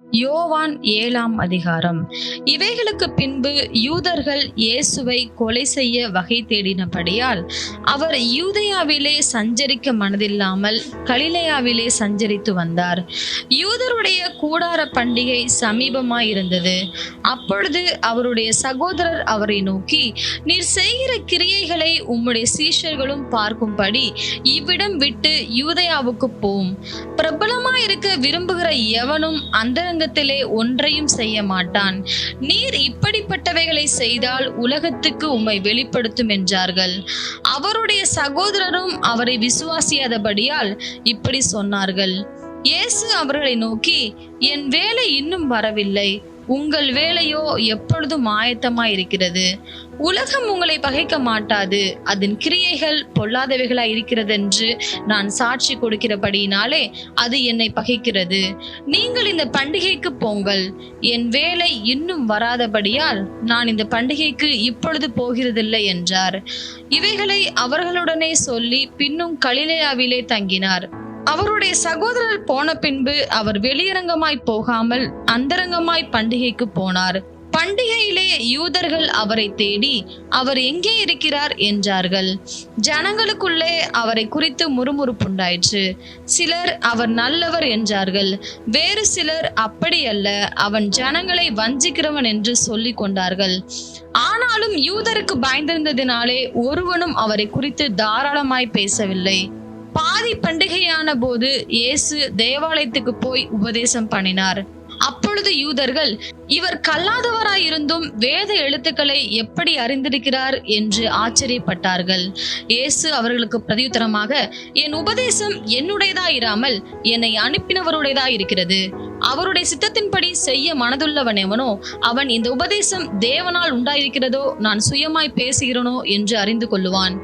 யோவான் 7ஆம் அதிகாரம். இவைகளுக்கு பின்பு யூதர்கள் இயேசுவை கொலை செய்ய வகை தேடினபடியால் அவர் யூதேயாவிலே சஞ்சரிக்க மனதில்லாமல் கலிலேயாவிலே சஞ்சரித்து வந்தார். யூதருடைய கூடார பண்டிகை சமீபமாயிருந்தது. அப்பொழுது அவருடைய சகோதரர் அவரை நோக்கி, நீர் செய்கிற கிரியைகளை உம்முடைய சீஷர்களும் பார்க்கும்படி இவ்விடம் விட்டு யூதேயாவுக்கு போம். பிரபலமாயிருக்க விரும்புகிற எவனும் அந்தரங்கத்திலே ஒன்றையும் செய்ய மாட்டான். நீர் இப்படிப்பட்டவைகளை செய்தால் உலகத்துக்கு உம்மை வெளிப்படுத்தும் என்றார்கள். அவருடைய சகோதரரும் அவரை விசுவாசியாதபடியால் இப்படி சொன்னார்கள். இயேசு அவர்களை நோக்கி, என் வேலை இன்னும் வரவில்லை, உங்கள் வேலையோ எப்பொழுதும் ஆயத்தமாயிருக்கிறது. உலகம் உங்களை பகைக்க மாட்டாது, அதன் கிரியைகள் பொல்லாதவைகளாய் இருக்கிறதென்று நான் சாட்சி கொடுக்கிறபடியினாலே அது என்னை பகைக்கிறது. நீங்கள் இந்த பண்டிகைக்கு போங்கள். என் வேலை இன்னும் வராதபடியால் நான் இந்த பண்டிகைக்கு இப்பொழுது போகிறதில்லை என்றார். இவைகளை அவர்களுடனே சொல்லி பின்னும் கலிலேயாவிலே தங்கினார். அவருடைய சகோதரர் போன பின்பு அவர் வெளியரங்கமாய் போகாமல் அந்தரங்கமாய் பண்டிகைக்கு போனார். பண்டிகையிலே யூதர்கள் அவரை தேடி, அவர் எங்கே இருக்கிறார் என்றார்கள். ஜனங்களுக்குள்ளே அவரை குறித்து முறுமுறுப்புண்டாயிற்று. சிலர் அவர் நல்லவர் என்றார்கள், வேறு சிலர் அப்படியல்ல, அவன் ஜனங்களை வஞ்சிக்கிறவன் என்று சொல்லிக் கொண்டார்கள். ஆனாலும் யூதருக்கு பயந்திருந்ததினாலே ஒருவனும் அவரை குறித்து தாராளமாய் பேசவில்லை. பாதி பண்டிகையான போது இயேசு தேவாலயத்துக்கு போய் உபதேசம் பண்ணினார். அப்பொழுது யூதர்கள், இவர் கல்லாதவராயிருந்தும் வேத எழுத்துக்களை எப்படி அறிந்திருக்கிறார் என்று ஆச்சரியப்பட்டார்கள். இயேசு அவர்களுக்கு பிரதியுத்தரமாக, என் உபதேசம் என்னுடையதாயிராமல் என்னை அனுப்பினவருடையதாயிருக்கிறது. அவருடைய சித்தத்தின்படி செய்ய மனதுள்ளவன் எவனோ அவன் இந்த உபதேசம் தேவனால் உண்டாயிருக்கிறதோ நான் சுயமாய் பேசுகிறனோ என்று அறிந்து கொள்ளுவான்.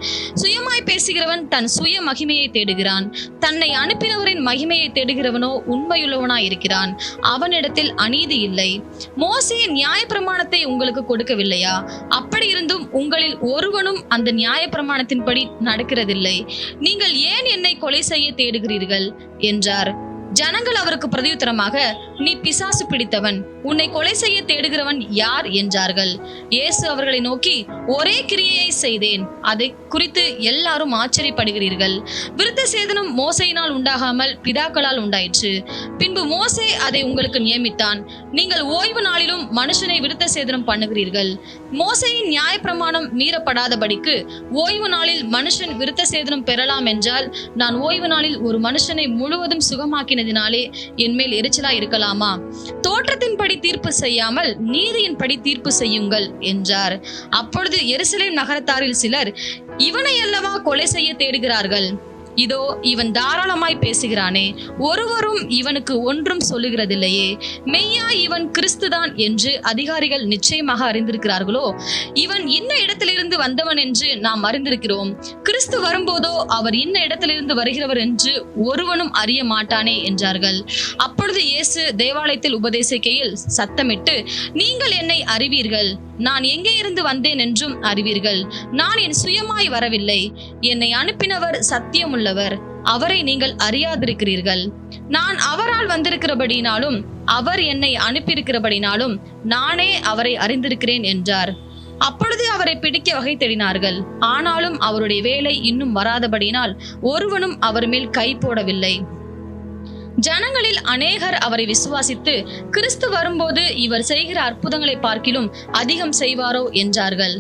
சுயமாய் பேசுகிறவன் தன் சுய மகிமையை தேடுகிறான். தன்னை அனுப்பினவரின் மகிமையை தேடுகிறவனோ உண்மையுள்ளவனாயிருக்கிறான். அவனிடத்தில் அநீதி இல்லை. மோசேயின் நியாயப்பிரமாணத்தை உங்களுக்கு கொடுக்கவில்லையா? அப்படி இருந்தும் உங்களில் ஒருவனும் அந்த நியாயப்பிரமாணத்தின்படி நடக்கிறதில்லை. நீங்கள் ஏன் என்னை கொலை செய்ய தேடுகிறீர்கள் என்றார். ஜனங்கள் அவருக்கு பிரதியுத்தரமாக, நீ பிசாசு பிடித்தவன், உன்னை கொலை செய்ய தேடுகிறவன் யார் என்றார்கள். இயேசு அவர்களை நோக்கி, ஒரே கிரியையை செய்தேன், அதை குறித்து எல்லாரும் ஆச்சரியப்படுகிறீர்கள். விருத்த சேதனம் மோசையினால் உண்டாகாமல் பிதாக்களால் உண்டாயிற்று. பின்பு மோசே அதை உங்களுக்கு நியமித்தான். நீங்கள் ஓய்வு நாளிலும் மனுஷனை விருத்த சேதனம் பண்ணுகிறீர்கள். மோசையின் நியாயப்பிரமாணம் மீறப்படாதபடிக்கு ஓய்வு நாளில் மனுஷன் விருத்த சேதனம் பெறலாம் என்றால், நான் ஓய்வு நாளில் ஒரு மனுஷனை முழுவதும் சுகமாக்கினதினாலே என் மேல் எரிச்சலா இருக்கலாமா? தோற்றத்தின்படி தீர்ப்பு செய்யாமல் நீதியின்படி தீர்ப்பு செய்யுங்கள் என்றார். அப்பொழுது எருசலேம் நகரத்தாரில் சிலர், இவனை அல்லவா கொலை செய்ய தேடுகிறார்கள்? இதோ இவன் தாராளமாய் பேசுகிறானே, ஒருவரும் இவனுக்கு ஒன்றும் சொல்லுகிறதில்லையே. மெய்யா இவன் கிறிஸ்துதான் என்று அதிகாரிகள் நிச்சயமாக அறிந்திருக்கிறார்களோ? இவன் இன்ன இடத்திலிருந்து வந்தவன் என்று நாம் அறிந்திருக்கிறோம். கிறிஸ்து வரும்போதோ அவர் இன்ன இடத்திலிருந்து வருகிறவர் என்று ஒருவனும் அறிய மாட்டானே என்றார்கள். அப்பொழுது இயேசு தேவாலயத்தில் உபதேசிக்கையில் சத்தமிட்டு, நீங்கள் என்னை அறிவீர்கள், நான் எங்கே இருந்து வந்தேன் என்றும் அறிவீர்கள். நான் என் சுயமாய் வரவில்லை, என்னை அனுப்பினவர் சத்தியம் உள்ளவர், அவரை நீங்கள் அறியாதிருக்கிறீர்கள். நான் அவரால் வந்திருக்கிறபடினாலும் அவர் என்னை அனுப்பியிருக்கிறபடினாலும் நானே அவரை அறிந்திருக்கிறேன் என்றார். அப்பொழுது அவரை பிடிக்க வகை தேடினார்கள். ஆனாலும் அவருடைய வேலை இன்னும் வராதபடினால் ஒருவனும் அவர் மேல் கை போடவில்லை. ஜனங்களில் அநேகர் அவரை விசுவாசித்து, கிறிஸ்து வரும்போது இவர் செய்கிற அற்புதங்களை பார்க்கிலும் அதிகம் செய்வாரோ என்றார்கள்.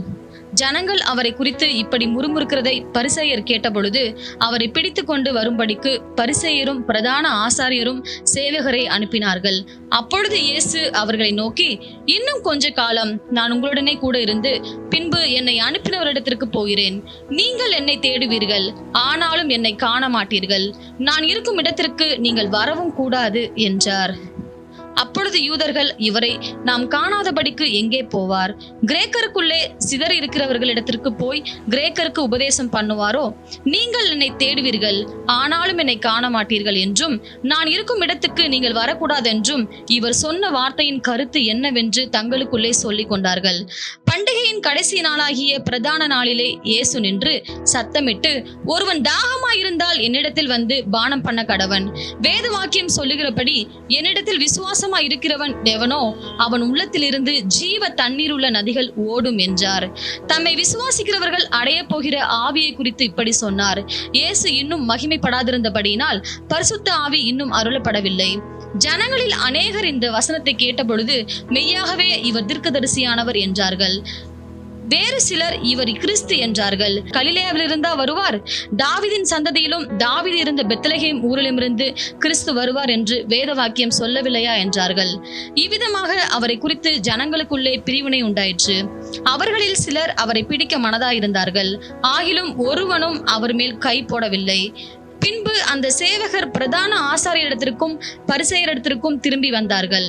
ஜனங்கள் அவரை குறித்து இப்படி முறுமுறுக்கிறதை பரிசேயர் கேட்டபொழுது அவரை பிடித்து கொண்டு வரும்படிக்கு பரிசேயரும் பிரதான ஆசாரியரும் சேவகரை அனுப்பினார்கள். அப்பொழுது இயேசு அவர்களை நோக்கி, இன்னும் கொஞ்ச காலம் நான் உங்களுடனே கூட இருந்து பின்பு என்னை அனுப்பினவரிடத்திற்கு போகிறேன். நீங்கள் என்னை தேடுவீர்கள், ஆனாலும் என்னை காண மாட்டீர்கள். நான் இருக்கும் இடத்திற்கு நீங்கள் வரவும் கூடாது என்றார். அப்பொழுது யூதர்கள், இவரை நாம் காணாதபடிக்கு எங்கே போவார்? கிரேக்கருக்குள்ளே சிதறி இருக்கிறவர்களிடத்திற்கு போய் கிரேக்கருக்கு உபதேசம் பண்ணுவாரோ? நீங்கள் என்னை தேடுவீர்கள், ஆனாலும் என்னை காண மாட்டீர்கள் என்றும், நான் இருக்கும் இடத்துக்கு நீங்கள் வரக்கூடாது என்றும் இவர் சொன்ன வார்த்தையின் கருத்து என்னவென்று தங்களுக்குள்ளே சொல்லிக் கொண்டார்கள். பண்டிகையின் கடைசி நாளாகிய பிரதான நாளிலே இயேசு நின்று சத்தமிட்டு, ஒருவன் தாகமாயிருந்தால் என்னிடத்தில் வந்து பானம் பண்ண கடவன். வேத வாக்கியம் சொல்லுகிறபடி என்னிடத்தில் விசுவாசமாய் இருக்கிறவன் எவனோ அவன் உள்ளத்திலிருந்து ஜீவ தண்ணீர் உள்ள நதிகள் ஓடும் என்றார். தம்மை விசுவாசிக்கிறவர்கள் அடைய போகிற ஆவியை குறித்து இப்படி சொன்னார். இயேசு இன்னும் மகிமைப்படாதிருந்தபடியினால் பரிசுத்த ஆவி இன்னும் அருளப்படவில்லை. ஜனங்களில் அநேகர் இந்த வசனத்தை கேட்டபொழுது மெய்யாகவே இவர் தீர்க்கதரிசியானவர் என்றார்கள். வேறு சிலர் இவர் கிறிஸ்து என்றார்கள். கலிலேயாவிலிருந்தா வருவார்? தாவீதின் சந்ததியிலும் தாவீது இருந்த பெத்லகேம் ஊரிலுமிருந்து கிறிஸ்து வருவார் என்று வேத வாக்கியம் சொல்லவில்லையா என்றார்கள். இவ்விதமாக அவரை குறித்து ஜனங்களுக்குள்ளே பிரிவினை உண்டாயிற்று. அவர்களில் சிலர் அவரை பிடிக்க மனதாயிருந்தார்கள். ஆகிலும் ஒருவனும் அவர் மேல் கை போடவில்லை. பின்பு அந்த சேவகர் பிரதான ஆசாரியரிடத்திற்கும் பரிசேயரிடத்திற்கும் திரும்பி வந்தார்கள்.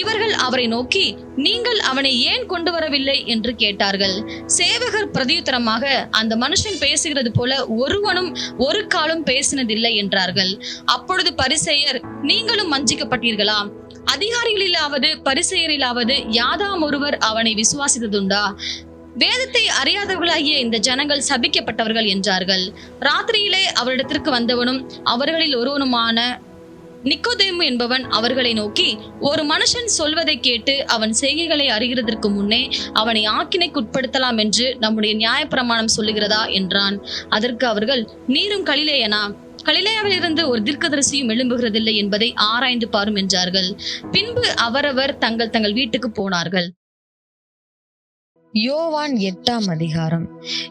இவர்கள் அவரை நோக்கி, நீங்கள் அவனை ஏன் கொண்டு வரவில்லை என்று கேட்டார்கள். சேவகர் பிரதியுத்தரமாக, அந்த மனுஷன் பேசுகிறது போல ஒருவனும் ஒரு காலும் பேசினதில்லை என்றார்கள். அப்பொழுது பரிசேயர், நீங்களும் வஞ்சிக்கப்பட்டீர்களா? அதிகாரிகளிலாவது பரிசேயரிலாவது யாதாம் ஒருவர் அவனை விசுவாசித்ததுண்டா? வேதத்தை அறியாதவர்களாகிய இந்த ஜனங்கள் சபிக்கப்பட்டவர்கள் என்றார்கள். ராத்திரியிலே அவரிடத்திற்கு வந்தவனும் அவர்களில் ஒருவனுமான நிக்கோதேமு என்பவன் அவர்களை நோக்கி, ஒரு மனுஷன் சொல்வதை கேட்டு அவன் செய்கைகளை அறிகிறதற்கு முன்னே அவனை ஆக்கினைக்குட்படுத்தலாம் என்று நம்முடைய நியாயப்பிரமாணம் சொல்லுகிறதா என்றான். அதற்கு அவர்கள், நீரும் கலிலேயனா? கலிலேயாவிலிருந்து ஒரு தீர்க்கதரிசியும் எழும்புகிறதில்லை என்பதை ஆராய்ந்து பாரும் என்றார்கள். பின்பு அவரவர் தங்கள் தங்கள் வீட்டுக்கு போனார்கள். யோவான் 8ஆம் அதிகாரம்.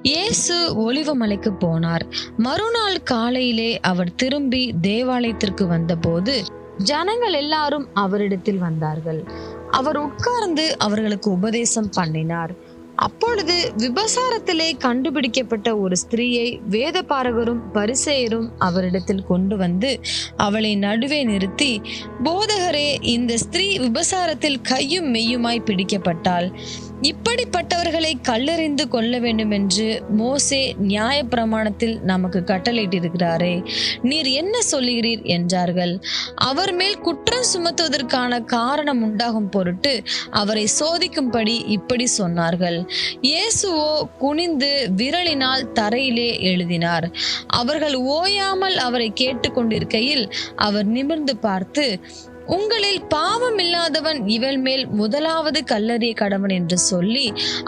இயேசு ஒலிவமலைக்கு போனார். மறுநாள் காலையிலே அவர் திரும்பி தேவாலயத்திற்கு வந்தபோது ஜனங்கள் எல்லாரும் அவரிடத்தில் வந்தார்கள். அவர் உட்கார்ந்து அவர்களுக்கு உபதேசம் பண்ணினார். அப்பொழுது விபசாரத்திலே கண்டுபிடிக்கப்பட்ட ஒரு ஸ்திரீயை வேதபாரகரும் பரிசேயரும் அவரிடத்தில் கொண்டு வந்து அவளை நடுவே நிறுத்தி, போதகரே, இந்த ஸ்திரீ விபசாரத்தில் கையும் மெய்யுமாய் பிடிக்கப்பட்டாள். இப்படிப்பட்டவர்களை கல்லெறிந்து கொள்ள வேண்டும் என்று மோசே நியாய பிரமாணத்தில் நமக்கு கட்டளையிட்டிருக்கிறாரே, நீர் என்ன சொல்லுகிறீர் என்றார்கள். அவர் மேல் குற்றம் சுமத்துவதற்கான காரணம் உண்டாகும் பொருட்டு அவரை சோதிக்கும்படி இப்படி சொன்னார்கள். இயேசுவோ குனிந்து விரலினால் தரையிலே எழுதினார். அவர்கள் ஓயாமல் அவரை கேட்டுக்கொண்டிருக்கையில் அவர் நிமிர்ந்து பார்த்து, உங்களில் பாவம் இல்லாதவன் இவள் மேல் முதலாவது கல்லெறிய கடவன் என்று சொல்லி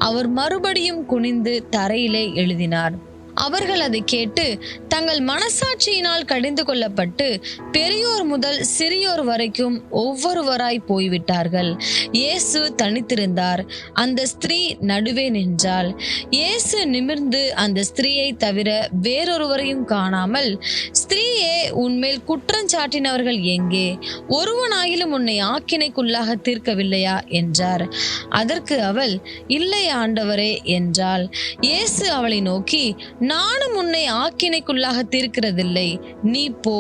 அவர் மறுபடியும் குனிந்து தரையிலே எழுதினார். அவர்கள் அதை கேட்டு தங்கள் மனசாட்சியினால் கடிந்து கொள்ளப்பட்டு பெரியோர் முதல் சிறியோர் வரைக்கும் ஒவ்வொருவராய் போய்விட்டார்கள். இயேசு தனித்திருந்தார். அந்த ஸ்திரீ நடுவே நின்றாள். இயேசு நிமிர்ந்து அந்த ஸ்திரீயை தவிர வேறொருவரையும் காணாமல், ஸ்திரீயே, உன்மேல் குற்றம் சாட்டினவர்கள் எங்கே? ஒருவனாயிலும் உன்னை ஆக்கினைக்குள்ளாக தீர்க்கவில்லையா என்றார். அதற்கு அவள், இல்லை ஆண்டவரே என்றாள். இயேசு அவளை நோக்கி, நானும் உன்னை ஆக்கினைக்குள்ளாக தீர்க்கிறதில்லை, நீ போ,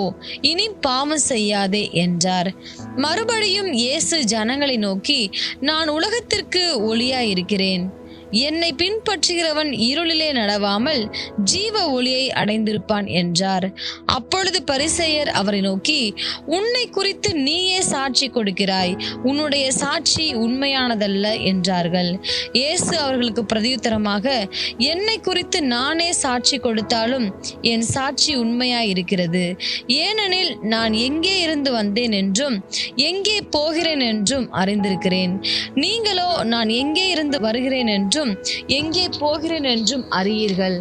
இனி பாவம் செய்யாதே என்றார். மறுபடியும் இயேசு ஜனங்களை நோக்கி, நான் உலகத்திற்கு ஒளியாயிருக்கிறேன். என்னை பின்பற்றுகிறவன் இருளிலே நடவாமல் ஜீவ ஒளியை அடைந்திருப்பான் என்றார். அப்பொழுது பரிசேயர் அவரை நோக்கி, உன்னை குறித்து நீயே சாட்சி கொடுக்கிறாய், உன்னுடைய சாட்சி உண்மையானதல்ல என்றார்கள். இயேசு அவர்களுக்கு பிரதியுத்தரமாக, என்னை குறித்து நானே சாட்சி கொடுத்தாலும் என் சாட்சி உண்மையாயிருக்கிறது. ஏனெனில் நான் எங்கே இருந்து வந்தேன் என்றும் எங்கே போகிறேன் என்றும் அறிந்திருக்கிறேன். நீங்களோ நான் எங்கே இருந்து வருகிறேன் என்றும் எங்கே போகிறேன் என்றும் அறியீர்கள்.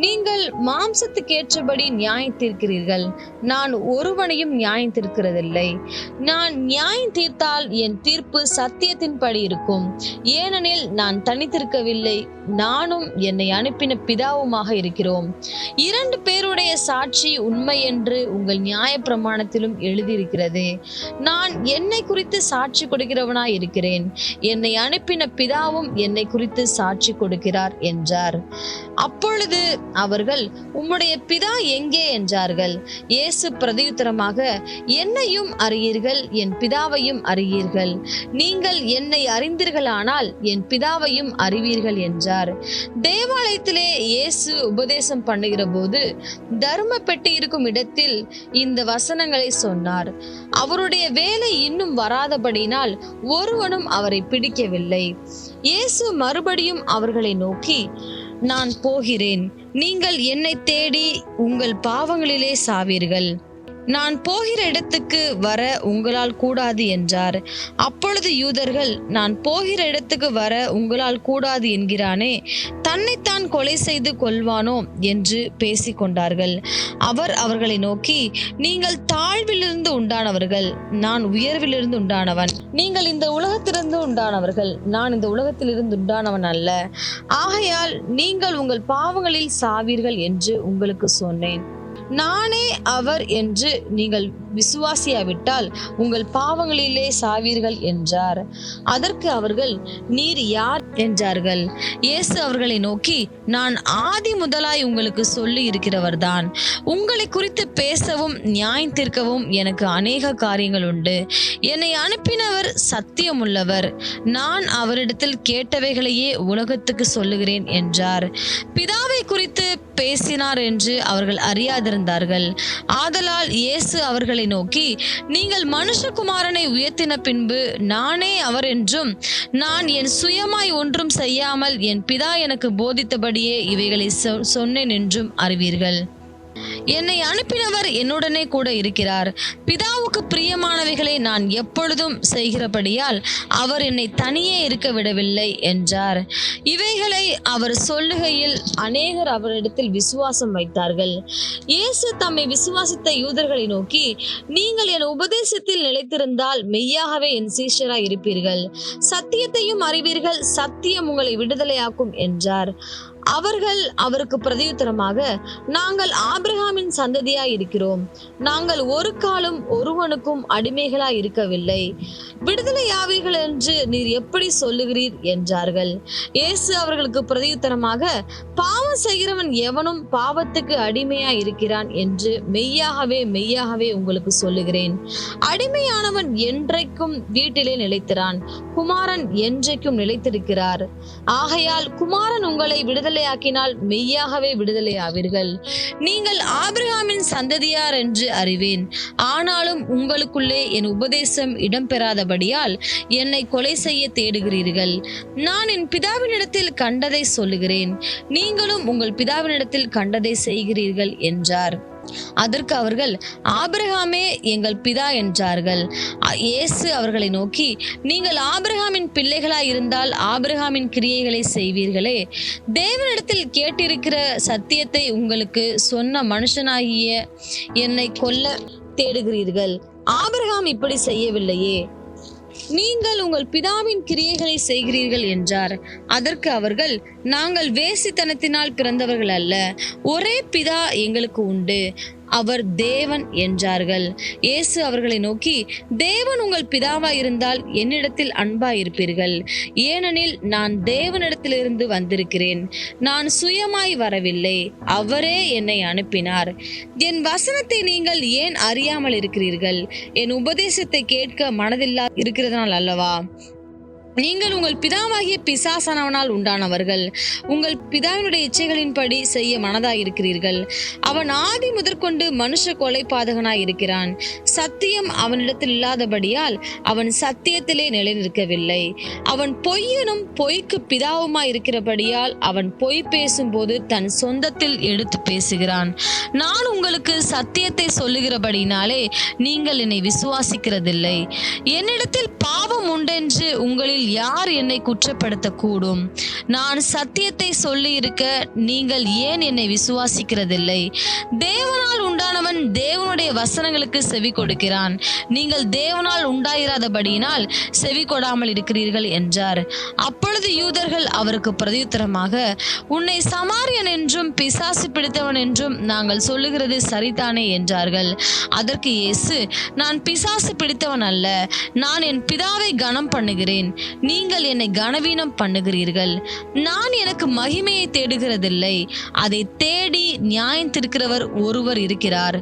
நீங்கள் மாம்சத்துக்கேற்றபடி நியாயம் தீர்க்கிறீர்கள், நான் ஒருவனையும் நியாயம் தீர்க்கிறதில்லை. நான் நியாயம் தீர்த்தால் என் தீர்ப்பு சத்தியத்தின்படி இருக்கும். ஏனெனில் நான் தனித்திருக்கவில்லை, நானும் என்னை அனுப்பின பிதாவுமாக இருக்கிறோம். 2 பேருடைய சாட்சி உண்மை என்று உங்கள் நியாய பிரமாணத்திலும் எழுதியிருக்கிறது. நான் என்னை குறித்து சாட்சி கொடுக்கிறவனாய் இருக்கிறேன், என்னை அனுப்பின பிதாவும் என்னை குறித்து சாட்சி கொடுக்கிறார் என்றார். அப்பொழுது அவர்கள், உம்முடைய பிதா எங்கே என்றார்கள். இயேசு பிரதியுத்தரமாக, என்னையும் அறியீர்கள், என் பிதாவையும் அறியீர்கள். நீங்கள் என்னை அறிந்தீர்களானால் என் பிதாவையும் அறிவீர்கள் என்றார். தேவாலயத்திலே இயேசு உபதேசம் பண்ணுகிற போது தர்ம பெட்டி இருக்கும் இடத்தில் இந்த வசனங்களை சொன்னார். அவருடைய வேலை இன்னும் வராதபடியினால் ஒருவனும் அவரை பிடிக்கவில்லை. இயேசு மறுபடியும் அவர்களை நோக்கி, நான் போகிறேன், நீங்கள் என்னை தேடி உங்கள் பாவங்களிலே சாவீர்கள். நான் போகிற இடத்துக்கு வர உங்களால் கூடாது என்றார். அப்பொழுது யூதர்கள், நான் போகிற இடத்துக்கு வர உங்களால் கூடாது என்கிறானே, தன்னைத்தான் கொலை செய்து கொள்வானோ என்று பேசிக்கொண்டார்கள். அவர் அவர்களை நோக்கி, நீங்கள் தாழ்விலிருந்து உண்டானவர்கள், நான் உயர்விலிருந்து உண்டானவன். நீங்கள் இந்த உலகத்திலிருந்து உண்டானவர்கள், நான் இந்த உலகத்திலிருந்து உண்டானவன் அல்ல. ஆகையால் நீங்கள் உங்கள் பாவங்களில் சாவீர்கள் என்று உங்களுக்கு சொன்னேன். நானே அவர் என்று நீங்கள் விசுவாசியாவிட்டால் உங்கள் பாவங்களிலே சாவீர்கள் என்றார். அதற்கு அவர்கள், நீர் யார் என்றார்கள். இயேசு அவர்களை நோக்கி, நான் ஆதி முதலாய் உங்களுக்கு சொல்லி இருக்கிறவர்தான். உங்களை குறித்து பேசவும் நியாயம் தீர்க்கவும் எனக்கு அநேக காரியங்கள் உண்டு. என்னை அனுப்பினவர் சத்தியமுள்ளவர். நான் அவரிடத்தில் கேட்டவைகளையே உலகத்துக்கு சொல்லுகிறேன் என்றார். பிதாவை குறித்து பேசினார் என்று அவர்கள் அறியாதிருந்தார்கள். ஆதலால் இயேசு அவர்களை நோக்கி, நீங்கள் மனுஷகுமாரனை உயர்த்தின பின்பு நானே அவர் என்றும், நான் என் சுயமாய் ஒன்றும் செய்யாமல் என் பிதா எனக்கு போதித்தபடியே இவைகளை சொன்னேன் என்றும் அறிவீர்கள். என்னை அனுப்பினவர் என்னுடனே கூட இருக்கிறார். பிதாவுக்கு பிரியமானவைகளை நான் எப்பொழுதும் செய்கிறபடியால் அவர் என்னை தனியே இருக்க விடவில்லை என்றார். இவைகளை அவர் சொல்லுகையில் அநேகர் அவரிடத்தில் விசுவாசம் வைத்தார்கள். இயேசு தம்மை விசுவாசித்த யூதர்களை நோக்கி, நீங்கள் என் உபதேசத்தில் நிலைத்திருந்தால் மெய்யாகவே என் சீஷராய் இருப்பீர்கள், சத்தியத்தையும் அறிவீர்கள், சத்தியம் உங்களை விடுதலையாக்கும் என்றார். அவர்கள் அவருக்கு பிரதியுத்தரமாக, நாங்கள் ஆபிரகாமின் சந்ததியாய் இருக்கிறோம். நாங்கள் ஒரு காலம் ஒருவனுக்கும் அடிமைகளாய் இருக்கவில்லை. விடுதலையாவீர்கள் என்று நீர் எப்படி சொல்லுகிறீர் என்றார்கள். இயேசு அவர்களுக்கு பிரதியுத்தரமாக, பாவம் செய்கிறவன் எவனும் பாவத்துக்கு அடிமையாய் இருக்கிறான் என்று மெய்யாகவே மெய்யாகவே உங்களுக்கு சொல்லுகிறேன். அடிமையானவன் என்றைக்கும் வீட்டிலே நிலைத்திரான், குமாரன் என்றைக்கும் நிலைத்திருக்கிறார். ஆகையால் குமாரன் உங்களை விடுதலையாக்கினால் மெய்யாகவே விடுதலையாவீர்கள். நீங்கள் ஆபிரகாமின் சந்ததியார் என்று அறிவேன். ஆனாலும் உங்களுக்குள்ளே என் உபதேசம் இடம்பெறாதபடியால் என்னை கொலை செய்ய தேடுகிறீர்கள். நான் என் பிதாவினிடத்தில் கண்டதை சொல்லுகிறேன், நீங்களும் உங்கள் பிதாவினிடத்தில் கண்டதை செய்கிறீர்கள் என்றார். அதற்கு அவர்கள், ஆபிரகாமே எங்கள் பிதா என்றார்கள். இயேசு அவர்களை நோக்கி, நீங்கள் ஆபிரகாமின் பிள்ளைகளாய் இருந்தால் ஆபிரகாமின் கிரியைகளை செய்வீர்களே. தேவனிடத்தில் கேட்டிருக்கிற சத்தியத்தை உங்களுக்கு சொன்ன மனுஷனாகிய என்னை கொல்ல தேடுகிறீர்கள். ஆபிரகாம் இப்படி செய்யவில்லையே, நீங்கள் உங்கள் பிதாவின் கிரியைகளை செய்கிறீர்கள் என்றார். அதற்கு அவர்கள், நாங்கள் வேசித்தனத்தினால் பிறந்தவர்கள் அல்ல, ஒரே பிதா எங்களுக்கு உண்டு, அவர் தேவன் என்றார்கள். இயேசு அவர்களை நோக்கி, தேவன் உங்கள் பிதாவாய் இருந்தால் என்னிடத்தில் அன்பாய் இருப்பீர்கள். ஏனெனில் நான் தேவனிடத்திலிருந்து வந்திருக்கிறேன். நான் சுயமாய் வரவில்லை, அவரே என்னை அனுப்பினார். என் வசனத்தை நீங்கள் ஏன் அறியாமல் இருக்கிறீர்கள்? என் உபதேசத்தை கேட்க மனதில்லா இருக்கிறதுனால் அல்லவா? நீங்கள் உங்கள் பிதாவாகிய பிசாசானவனால் உண்டானவர்கள், உங்கள் பிதாவினுடைய இச்சைகளின்படி செய்ய மனதாயிருக்கிறீர்கள். அவன் ஆதி முதற்கொண்டு மனுஷ கொலைபாதகனாய் இருக்கிறான். சத்தியம் அவனிடத்தில் இல்லாதபடியால் அவன் சத்தியத்திலே நிலைநிற்கவில்லை. அவன் பொய்யனும் பொய்க்கு பிதாவுமாய் இருக்கிறபடியால் அவன் பொய் பேசும்போது தன் சொந்தத்தில் எடுத்து பேசுகிறான். நான் உங்களுக்கு சத்தியத்தை சொல்லுகிறபடினாலே நீங்கள் என்னை விசுவாசிக்கிறதில்லை. என்னிடத்தில் பாவம் உண்டென்று உங்களில் யார் என்னை குற்றப்படுத்த கூடும்? நான் சத்தியத்தை சொல்லி இருக்க நீங்கள் ஏன் என்னை விசுவாசிக்கிறதில்லை? தேவனால் உண்டானவன் தேவனுடைய வசனங்களுக்கு செவி கொடுக்கிறான். நீங்கள் தேவனால் உண்டாயிராதபடியினால் செவி கொடாமல் இருக்கிறீர்கள் என்றார். அப்பொழுது யூதர்கள் அவருக்கு பிரதியுத்தரமாக, உன்னை சமாரியன் என்றும் பிசாசு பிடித்தவன் என்றும் நாங்கள் சொல்லுகிறது சரிதானே என்றார்கள். அதற்கு இயேசு, நான் பிசாசு பிடித்தவன் அல்ல, நான் என் பிதாவை கனம் பண்ணுகிறேன், நீங்கள் என்னை கனவீனம் பண்ணுகிறீர்கள். நான் எனக்கு மகிமையை தேடுகிறதில்லை, அதை தேடி நியாயம் தீர்க்கிறவர் ஒருவர் இருக்கிறார்.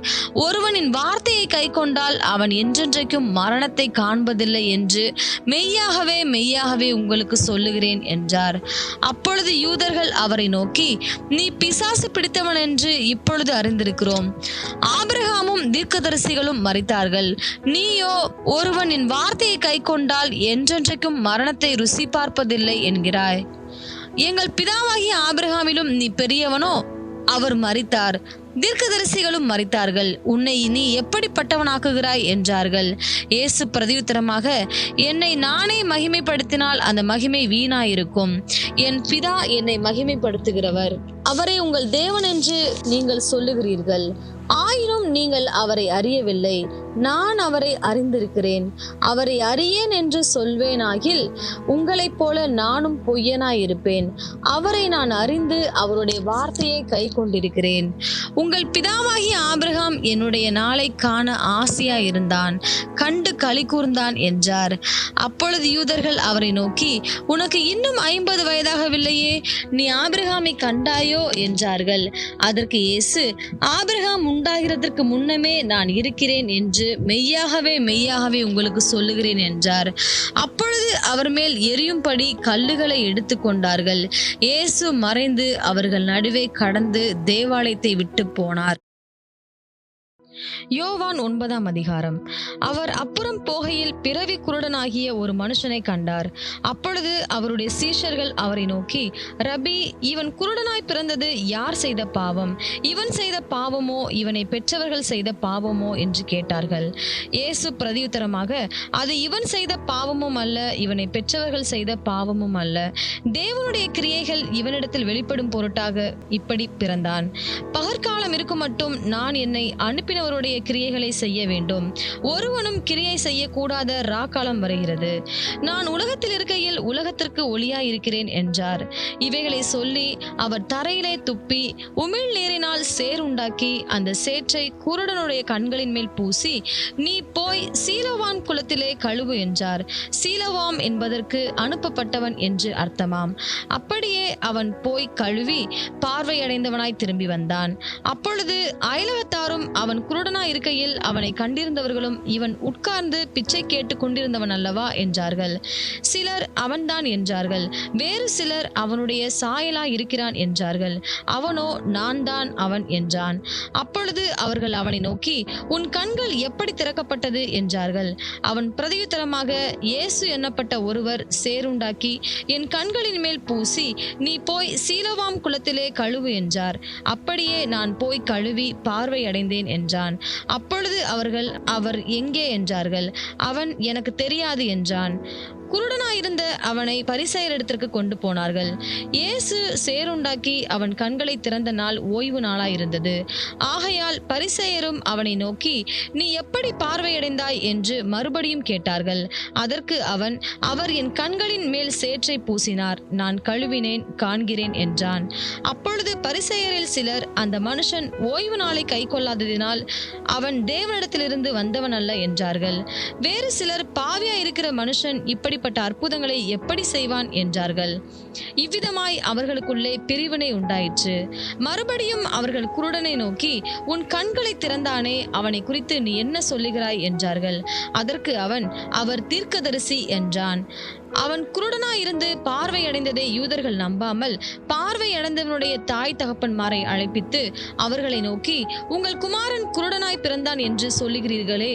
ஒருவனின் வார்த்தையை கை கொண்டால் அவன் என்றென்றைக்கும் மரணத்தை காண்பதில்லை என்று மெய்யாகவே மெய்யாகவே உங்களுக்கு சொல்லுகிறேன் என்றார். அப்பொழுது யூதர்கள் அவரை நோக்கி, நீ பிசாசு பிடித்தவன் என்று இப்பொழுது அறிந்திருக்கிறோம். ஆபிரகாமும் தீர்க்கதரிசிகளும் மரித்தார்கள், நீயோ ஒருவனின் வார்த்தையை கை கொண்டால் என்றென்றைக்கும் மரணத்தை ருசி பார்ப்பதில்லை என்கிறாய். எங்கள் பிதாவாகிய ஆபிரகாமிலும் நீ பெரியவனோ? அவர் மரித்தார், தீர்க்கதரிசிகளும் மரித்தார்கள். உன்னை நீ எப்படிப்பட்டவனாக்குகிறாய் என்றார்கள். இயேசு பிரதியுத்தரமாக, என்னை நானே மகிமைப்படுத்தினால் அந்த மகிமை வீணாயிருக்கும். என் பிதா என்னை மகிமைப்படுத்துகிறவர், அவரை உங்கள் தேவன் என்று நீங்கள் சொல்லுகிறீர்கள். ஆயினும் நீங்கள் அவரை அறியவில்லை. நான் அவரை அறிந்திருக்கிறேன். அவரை அறியேன் என்று சொல்வேனாகில் உங்களைப் போல நானும் பொய்யனாயிருப்பேன். அவரை நான் அறிந்து அவருடைய வார்த்தையை கை கொண்டிருக்கிறேன். உங்கள் பிதாவாகிய ஆபிரகாம் என்னுடைய நாளை காண ஆசையாயிருந்தான், கண்டு களி கூர்ந்தான் என்றார். அப்பொழுது யூதர்கள் அவரை நோக்கி, உனக்கு இன்னும் 50 வயதாகவில்லையே, நீ ஆபிரகாமை கண்டாயோ என்றார்கள். அதற்கு இயேசு, ஆபிரகாம் உண்டாகிறதற்கு முன்னமே நான் இருக்கிறேன் என்று மெய்யாகவே உங்களுக்கு சொல்லுகிறேன் என்றார். அப்பொழுது அவர் மேல் எரியும்படி கல்லுகளை எடுத்துக்கொண்டார்கள். இயேசு மறைந்து அவர்கள் நடுவே கடந்து தேவாலயத்தை விட்டு போனார். யோவான் 9ஆம் அதிகாரம். அவர் அப்புறம் போகையில் பிறவி குருடனாகிய ஒரு மனுஷனை கண்டார். அப்பொழுது அவருடைய சீஷர்கள் அவரை நோக்கி, ரபி, இவன் குருடனாய் பிறந்தது யார் செய்த பாவம்? இவன் செய்த பாவமோ இவனை பெற்றவர்கள் செய்த பாவமோ என்று கேட்டார்கள். இயேசு பிரதியுத்தரமாக, அது இவன் செய்த பாவமும் அல்ல, இவனை பெற்றவர்கள் செய்த பாவமும் அல்ல. தேவனுடைய கிரியைகள் இவனிடத்தில் வெளிப்படும் பொருட்டாக இப்படி பிறந்தான். பகற்காலம் இருக்கும் மட்டும் நான் என்னை அனுப்பினவருடைய கிரியைகளை செய்ய வேண்டும். ஒருவனும் கிரியை செய்யக்கூடாத ராக்காலம் வருகிறது. நான் உலகத்தில் இருக்கையில் உலகத்திற்கு ஒளியாய் இருக்கிறேன் என்றார். இவைகளை சொல்லி அவர் தரையிலே துப்பி உமிழ் நீரினால் சேர் உண்டாக்கி அந்த சேற்றை குருடனுடைய கண்களின் மேல் பூசி, நீ போய் சீலோவான் குளத்திலே கழுவு என்றார். சீலோவாம் என்பதற்கு அனுப்பப்பட்டவன் என்று அர்த்தமாம். அப்படியே அவன் போய் கழுவி பார்வையடைந்தவனாய் திரும்பி வந்தான். அப்பொழுது அயலகத்தாரும் அவன் குருடனாய் இருக்கையில் அவனை கண்டிருந்தவர்களும், இவன் உட்கார்ந்து பிச்சை கேட்டு கொண்டிருந்தவன் அல்லவா என்றார்கள். சிலர் அவன்தான் என்றார்கள். வேறு சிலர் அவனுடைய சாயலாய் இருக்கிறான் என்றார்கள். அவனோ நான் தான் அவன் என்றான். அப்பொழுது அவர்கள் அவனை நோக்கி, உன் கண்கள் எப்படி திறக்கப்பட்டது என்றார்கள். அவன் பிரதியுத்தரமாக, இயேசு எண்ணப்பட்ட ஒருவர் சேருண்டாக்கி என் கண்களின் மேல் பூசி, நீ போய் சீலோவாம் குளத்திலே கழுவு என்றார். அப்படியே நான் போய் கழுவி பார்வை அடைந்தேன் என்றான். அப்பொழுது அவர்கள், அவர் எங்கே என்றார்கள். அவன், எனக்கு தெரியாது என்றான். குருடனாயிருந்த அவனை பரிசேயரிடத்திற்கு கொண்டு போனார்கள். இயேசு சேருண்டாக்கி அவன் கண்களை திறந்த நாள் ஓய்வு நாளாயிருந்தது. ஆகையால் பரிசேயரும் அவனை நோக்கி, நீ எப்படி பார்வையடைந்தாய் என்று மறுபடியும் கேட்டார்கள். அதற்கு அவன், அவர் என் கண்களின் மேல் சேற்றை பூசினார், நான் கழுவினேன், காண்கிறேன் என்றான். அப்பொழுது பரிசேயரில் சிலர், அந்த மனுஷன் ஓய்வு நாளை கை கொள்ளாததினால் அவன் தேவனிடத்திலிருந்து வந்தவன் அல்ல என்றார்கள். வேறு சிலர், பாவியா இருக்கிற மனுஷன் இப்படிப்பட்ட அற்புதங்களை எப்படி செய்வான் என்றார்கள். இவ்விதமாய் அவர்களுக்குள்ளே பிரிவினை உண்டாயிற்று. மறுபடியும் அவர்கள் குருடனை நோக்கி, உன் கண்களை திறந்தானே, அவனை குறித்து நீ என்ன சொல்லுகிறாய் என்றார்கள். அதற்கு அவன், அவர் தீர்க்கதரிசி என்றான். அவன் குருடனாயிருந்து பார்வையடைந்ததை யூதர்கள் நம்பாமல் பார்வையடைந்தவனுடைய தாய் தகப்பன்மாரை அழைப்பித்து அவர்களை நோக்கி, உங்கள் குமாரன் குருடனாய் பிறந்தான் என்று சொல்லுகிறீர்களே,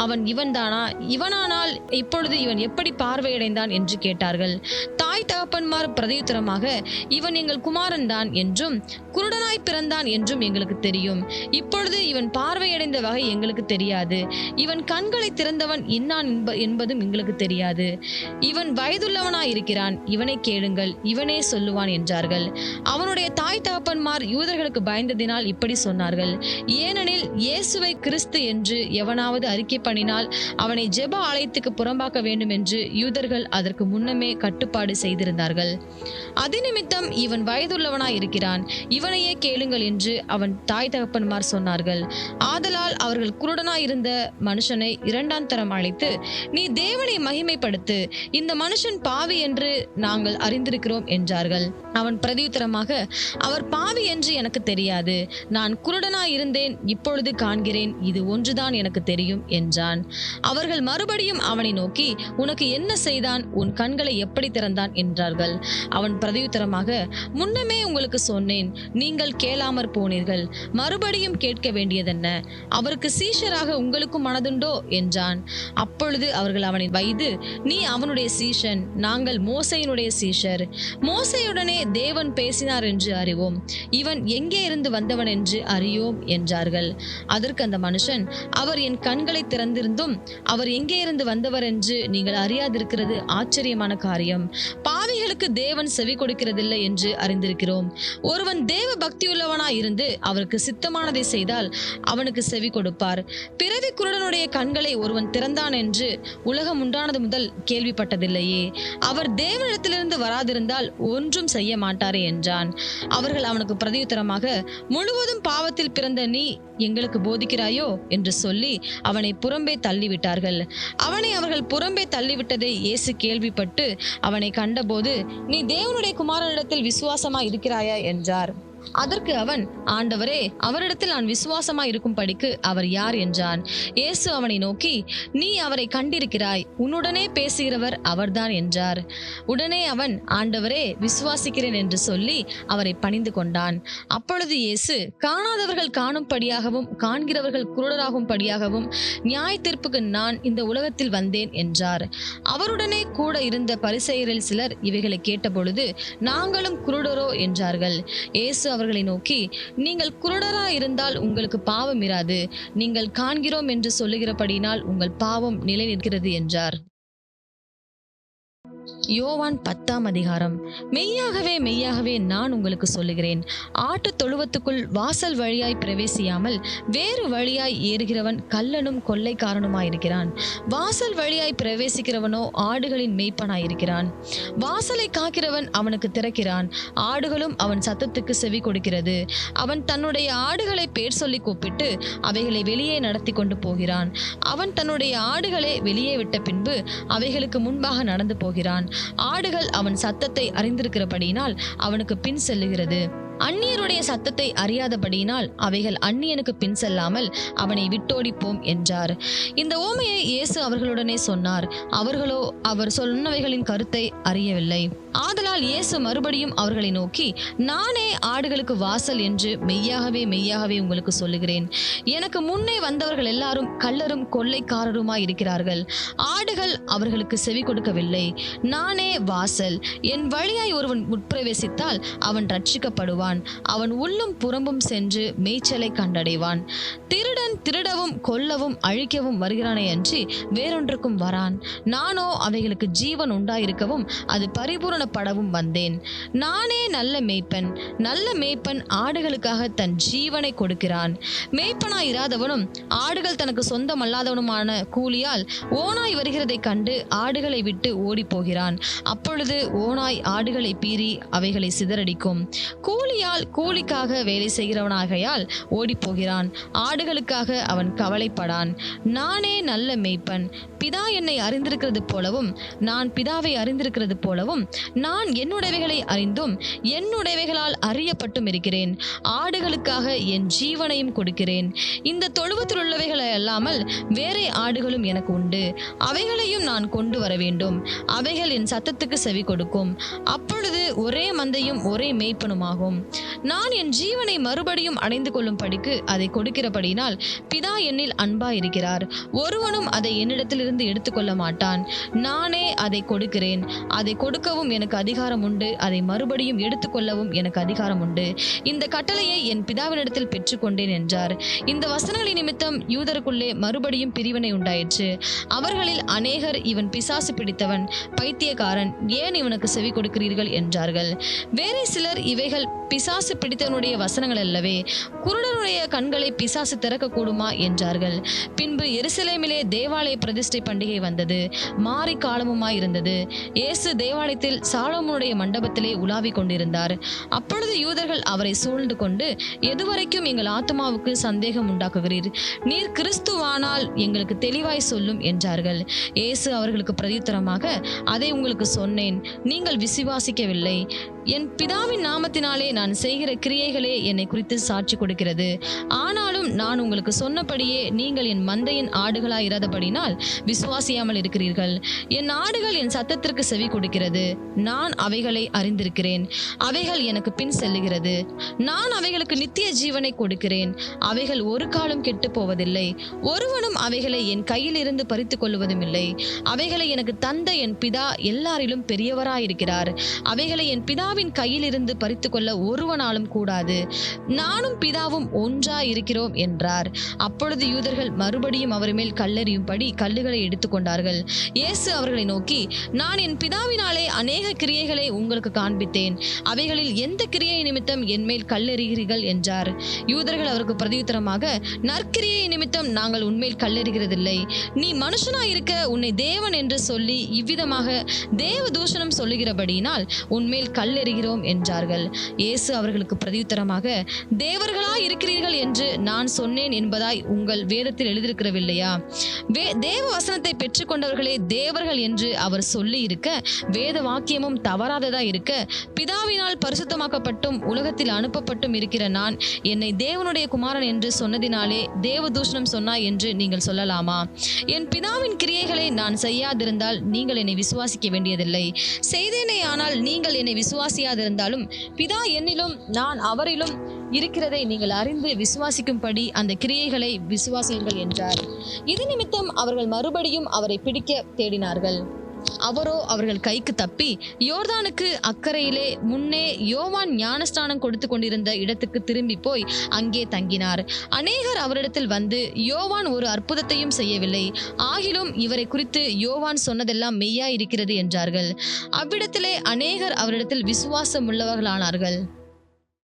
அவன் இவன்தானா? இவனானால் இப்பொழுது இவன் எப்படி பார்வையடைந்தான் என்று கேட்டார்கள். தாய் தகப்பன்மார் பிரதியுத்தரமாக, இவன் எங்கள் குமாரன் தான் என்றும் குருடனாய் பிறந்தான் என்றும் எங்களுக்கு தெரியும். இப்பொழுது இவன் பார்வையடைந்த வகை எங்களுக்கு தெரியாது. இவன் கண்களை திறந்தவன் இன்னான் என்பதும் எங்களுக்கு தெரியாது. இவன் வயதுள்ளவனாயிருக்கிறான், இவனை கேளுங்கள், இவனே சொல்லுவான் என்றார்கள். அவனுடைய தாய் தகப்பன்மார் யூதர்களுக்கு பயந்ததினால் இப்படி சொன்னார்கள். ஏனெனில் இயேசுவை கிறிஸ்து என்று எவனாவது அறிக்கை பண்ணினால் அவனை ஜெப ஆலயத்துக்கு புறம்பாக்க வேண்டும் என்று யூதர்கள் அதற்கு முன்னமே கட்டுப்பாடு செய்திருந்தார்கள். அதிநிமித்தம் இவன் வயதுள்ளவனாய் இருக்கிறான், இவனையே கேளுங்கள் என்று அவன் தாய் தகப்பன்மார் சொன்னார்கள். ஆதலால் அவர்கள் குருடனாயிருந்த மனுஷனை 2ஆம் தரம் அழைத்து, நீ தேவனை மகிமைப்படுத்து, இந்த மனுஷன் பாவி என்று நாங்கள் அறிந்திருக்கிறோம் என்றார்கள். அவன் பிரதியுத்தரமாக, அவர் பாவி என்று எனக்கு தெரியாது. நான் குருடனாய் இருந்தேன், இப்பொழுது காண்கிறேன், இது ஒன்றுதான் எனக்கு தெரியும் என்றான். அவர்கள் மறுபடியும் அவனை நோக்கி, உனக்கு என்ன செய்தான்? உன் கண்களை எப்படி திறந்தான் என்றார்கள். அவன் பிரதியுத்தரமாக, முன்னமே உங்களுக்கு சொன்னேன், நீங்கள் கேளாமற் போனீர்கள். மறுபடியும் கேட்க வேண்டியதென்ன? அவருக்கு சீஷராக உங்களுக்கும் மனதுண்டோ என்றான். அப்பொழுது அவர்கள் அவனை வைது, நீ அவனுடைய சீஷன், மனுஷன், நாங்கள் மோசேயினுடைய சீஷர். மோசேயுடனே தேவன் பேசினார் என்று அறிவோம். இவன் எங்கே இருந்து வந்தவன் என்று அறியோம் என்றார்கள். அதற்கு அந்த மனுஷன், அவர் என் கண்களை திறந்திருந்தும் அவர் எங்கே இருந்து வந்தவர் என்று நீங்கள் அறியாதிருக்கிறது ஆச்சரியமான காரியம். பாவிகளுக்கு தேவன் செவி கொடுக்கிறதில்லை என்று அறிந்திருக்கிறோம். ஒருவன் தேவ பக்தியுள்ளவனாய் இருந்து அவருக்கு சித்தமானதை செய்தால் அவனுக்கு செவி கொடுப்பார். பிறவி குருடனுடைய கண்களை ஒருவன் திறந்தான் என்று உலகம் உண்டானது முதல் கேள்விப்பட்டதில்லையே. அவர் தேவனிடத்திலிருந்து வராதிருந்தால் ஒன்றும் செய்ய மாட்டாரே என்றான். அவர்கள் அவனுக்கு பிரதியுத்தரமாக, முழுவதும் பாவத்தில் பிறந்த நீ எங்களுக்கு போதிக்கிறாயோ என்று சொல்லி அவனை புறம்பே தள்ளிவிட்டார்கள். அவனை அவர்கள் புறம்பே தள்ளிவிட்டதை இயேசு கேள்விப்பட்டு அவனை கண்டபோது, நீ தேவனுடைய குமாரனிடத்தில் விசுவாசமாய் இருக்கிறாயா என்றார். அதற்கு அவன், ஆண்டவரே, அவரிடத்தில் நான் விசுவாசமாய் இருக்கும்படிக்கு அவர் யார் என்றான். இயேசு அவனை நோக்கி, நீ அவரை கண்டிருக்கிறாய், உன்னுடனே பேசுகிறவர் அவர்தான் என்றார். உடனே அவன், ஆண்டவரே, விசுவாசிக்கிறேன் என்று சொல்லி அவரை பணிந்து கொண்டான். அப்பொழுது இயேசு, காணாதவர்கள் காணும்படியாகவும் காண்கிறவர்கள் குருடராகும்படியாகவும் நியாய தீர்ப்புக்கு நான் இந்த உலகத்தில் வந்தேன் என்றார். அவருடனே கூட இருந்த பரிசேயரில் சிலர் இவைகளை கேட்டபொழுது, நாங்களும் குருடரோ என்றார்கள். இயேசு அவர்களை நோக்கி, நீங்கள் குருடரா இருந்தால் உங்களுக்கு பாவம் இராது. நீங்கள் காண்கிறோம் என்று சொல்லுகிறபடியினால் உங்கள் பாவம் நிலை நிற்கிறது என்றார். யோவான் 10ஆம் அதிகாரம். மெய்யாகவே மெய்யாகவே நான் உங்களுக்கு சொல்லுகிறேன், ஆட்டு தொழுவத்துக்குள் வாசல் வழியாய் பிரவேசியாமல் வேறு வழியாய் ஏறுகிறவன் கள்ளனும் கொள்ளைக்காரனுமாயிருக்கிறான். வாசல் வழியாய் பிரவேசிக்கிறவனோ ஆடுகளின் மேய்ப்பனாயிருக்கிறான். வாசலை காக்கிறவன் அவனுக்கு திறக்கிறான். ஆடுகளும் அவன் சத்தத்துக்கு செவி கொடுக்கிறது. அவன் தன்னுடைய ஆடுகளை பேர் சொல்லி கூப்பிட்டு அவைகளை வெளியே நடத்தி கொண்டு போகிறான். அவன் தன்னுடைய ஆடுகளை வெளியே விட்ட பின்பு அவைகளுக்கு முன்பாக நடந்து போகிறான். ஆடுகள் அவன் சத்தத்தை அறிந்திருக்கிறபடியினால் அவனுக்கு பின் செல்லுகிறது. அந்நியருடைய சத்தத்தை அறியாதபடியினால் அவைகள் அந்நியனுக்கு பின் செல்லாமல் அவனை விட்டோடிப்போம் என்றார். இந்த ஓமையை இயேசு அவர்களுடனே சொன்னார். அவர்களோ அவர் சொன்னவைகளின் கருத்தை அறியவில்லை. ஆதலால் இயேசு மறுபடியும் அவர்களை நோக்கி, நானே ஆடுகளுக்கு வாசல் என்று மெய்யாகவே மெய்யாகவே உங்களுக்கு சொல்லுகிறேன். எனக்கு முன்னே வந்தவர்கள் எல்லாரும் கள்ளரும் கொள்ளைக்காரருமாய் இருக்கிறார்கள். ஆடுகள் அவர்களுக்கு செவி கொடுக்கவில்லை. நானே வாசல். என் வழியாய் ஒருவன் உட்பிரவேசித்தால் அவன் ரட்சிக்கப்படுவான். அவன் உள்ளும் புறம்பும் சென்று மேய்ச்சலை கண்டடைவான். திருடன் திருடவும் கொல்லவும் அழிக்கவும் வருகிறானே அன்றி வேறொன்றுக்கும் வரான். நானோ அவைகளுக்கு ஜீவன் உண்டாயிருக்கவும் அது பரிபூரணப்படவும் வந்தேன். நானே நல்ல மேய்ப்பன். நல்ல மேய்ப்பன் ஆடுகளுக்காக தன் ஜீவனை கொடுக்கிறான். மேய்ப்பனாய் இராதவனும் ஆடுகள் தனக்கு சொந்தமல்லாதவனுமான கூலியால் ஓனாய் வருகிறதை கண்டு ஆடுகளை விட்டு ஓடி போகிறான். அப்பொழுது ஓனாய் ஆடுகளை பீறி அவைகளை சிதறடிக்கும். கூலியால் கூலிக்காக வேலை செய்கிறவனாகையால் ஓடி போகிறான். ஆடுகளுக்காக அவன் கவலைப்படான். நானே நல்ல மேய்ப்பன். பிதா என்னை அறிந்திருக்கிறது போலவும் நான் பிதாவை அறிந்திருக்கிறது போலவும் நான் என்னுடையவைகளை அறிந்தும் என்னுடையவைகளால் அறியப்பட்டும் இருக்கிறேன். ஆடுகளுக்காக என் ஜீவனையும் கொடுக்கிறேன். இந்த தொழுவத்தில் உள்ளவைகளை அல்லாமல் வேறே ஆடுகளும் எனக்கு உண்டு. அவைகளையும் நான் கொண்டு வர வேண்டும். அவைகள் என் சத்தத்துக்கு செவி கொடுக்கும். அப்பொழுது ஒரே மந்தையும் ஒரே மேய்ப்பனுமாகும். நான் என் ஜீவனை மறுபடியும் அடைந்து கொள்ளும் படிக்கு அதை கொடுக்கிறபடினால் பிதா என்னில் அன்பாயிருக்கிறார். ஒருவனும் அதை என்னிடத்திலிருந்து எடுத்துக்கொள்ள மாட்டான். நானே அதை கொடுக்கிறேன். அதை கொடுக்கவும் எனக்கு அதிகாரம் உண்டு. அதை மறுபடியும் எடுத்துக்கொள்ளவும் எனக்கு அதிகாரம் உண்டு. இந்த கட்டளையை என் பிதாவினிடத்தில் பெற்றுக்கொண்டேன் என்றார். இந்த வசனங்களின் நிமித்தம் யூதருக்குள்ளே மறுபடியும் பிரிவினை உண்டாயிற்று. அவர்களில் அநேகர், இவன் பிசாசு பிடித்தவன், பைத்தியக்காரன், ஏன் இவனுக்கு செவி கொடுக்கிறீர்கள் என்றார்கள். வேறே சிலர், இவைகள் பிசாசு பிடித்தவனுடைய வசனங்கள் அல்லவே, குருடனுடைய கண்களை பிசாசு திறக்க கூடுமா என்றார்கள். பின்பு எருசலேமிலே தேவாலய பிரதிஷ்டை பண்டிகை வந்தது. மாரி காலமுமாய் இருந்தது. இயேசு தேவாலயத்தில் சாலமோனுடைய மண்டபத்திலே உலாவிக் கொண்டிருந்தார். அப்பொழுது யூதர்கள் அவரை சூழ்ந்து கொண்டு, எதுவரைக்கும் எங்கள் ஆத்மாவுக்கு சந்தேகம் உண்டாக்குகிறீர்? நீர் கிறிஸ்துவானால் எங்களுக்கு தெளிவாய் சொல்லும் என்றார்கள். இயேசு அவர்களுக்கு பிரதியுத்தரமாக, அதை உங்களுக்கு சொன்னேன், நீங்கள் விசுவாசிக்கவில்லை. என் பிதாவின் நாமத்தினாலே நான் செய்கிற கிரியைகளே என்னை குறித்து சாட்சி கொடுக்கிறது. ஆனாலும் நான் உங்களுக்கு சொன்னபடியே நீங்கள் என் மந்தையின் ஆடுகளாய் இராதபடினால் விசுவாசியாமல் இருக்கிறீர்கள். என் ஆடுகள் என் சத்தத்திற்கு செவி கொடுக்கிறது. நான் அவைகளை அறிந்திருக்கிறேன். அவைகள் எனக்கு பின் செல்லுகிறது. நான் அவைகளுக்கு நித்திய ஜீவனை கொடுக்கிறேன். அவைகள் ஒரு காலம் கெட்டு போவதில்லை. ஒருவனும் அவைகளை என் கையில் இருந்து பறித்து கொள்வதும் இல்லை. அவைகளை எனக்கு தந்த என் பிதா எல்லாரிலும் பெரியவராயிருக்கிறார். அவைகளை என் பிதாவின் கையில் இருந்து பறித்து கொள்ள ஒருவனாலும் கூடாது. நானும் பிதாவும் ஒன்றாய் இருக்கிறோம் என்றார். அப்பொழுது யூதர்கள் மறுபடியும் அவர் மேல் கல்லெறியும்படி கல்லுகளை எடுத்துக்கொண்டார்கள். இயேசு அவர்களை நோக்கி, நான் என் பிதாவினாலே அநேக கிரியைகளை உங்களுக்கு காண்பித்தேன். அவைகளில் எந்த கிரியை நிமித்தம் என் மேல் கல்லெறிகிறீர்கள் என்றார். யூதர்கள் அவருக்கு பிரதியுத்தரமாக, நற்கிரியை நிமித்தம் நாங்கள் உன்மேல் கல்லெறிகிறதில்லை. நீ மனுஷனாய் இருக்க உன்னை தேவன் என்று சொல்லி இவ்விதமாக தேவ தூஷணம் சொல்லுகிறபடியினால் உன்மேல் கல்லெறிகிறோம் என்றார்கள். இயேசு அவர்களுக்கு பிரதியுத்தரமாக, தேவர்களாய் இருக்கிறீர்கள் என்று நான் சொன்னேன் என்பதாய் உங்கள் வேதத்தில் எழுதியிருக்கிறவில்லையா? தேவ வசனத்தை பெற்றுக்கொண்டவர்களே தேவர்கள் என்று அவர் சொல்லி இருக்க, வேத வாக்கியமும் தவறாததா இருக்க, பிதாவினால் பரிசுத்தமாக்கப்பட்டும் உலகத்தில் அனுப்பப்பட்டும் இருக்கிற நான் என்னை தேவனுடைய குமாரன் என்று சொன்னதினாலே தேவ தூஷணம் சொன்னாய் என்று நீங்கள் சொல்லலாமா? என் பிதாவின் கிரியைகளை நான் செய்யாதிருந்தால் நீங்கள் என்னை விசுவாசிக்க வேண்டியதில்லை. செய்தேனே ஆனால் நீங்கள் என்னை விசுவாசியாதிருந்தாலும் பிதா என்னிலும் நான் அவரிலும் இருக்கிறதை நீங்கள் அறிந்து விசுவாசிக்கும்படி அந்த கிரியைகளை விசுவாசியுங்கள் என்றார். இது நிமித்தம் அவர்கள் மறுபடியும் அவரை பிடிக்க தேடினார்கள். அவரோ அவர்கள் கைக்கு தப்பி யோர்தானுக்கு அக்கறையிலே முன்னே யோவான் ஞானஸ்நானம் கொடுத்து கொண்டிருந்த இடத்துக்கு திரும்பி போய் அங்கே தங்கினார். அநேகர் அவரிடத்தில் வந்து, யோவான் ஒரு அற்புதத்தையும் செய்யவில்லை, ஆகிலும் இவரை குறித்து யோவான் சொன்னதெல்லாம் மெய்யா இருக்கிறது என்றார்கள். அவ்விடத்திலே அநேகர் அவரிடத்தில் விசுவாசம் உள்ளவர்களானார்கள்.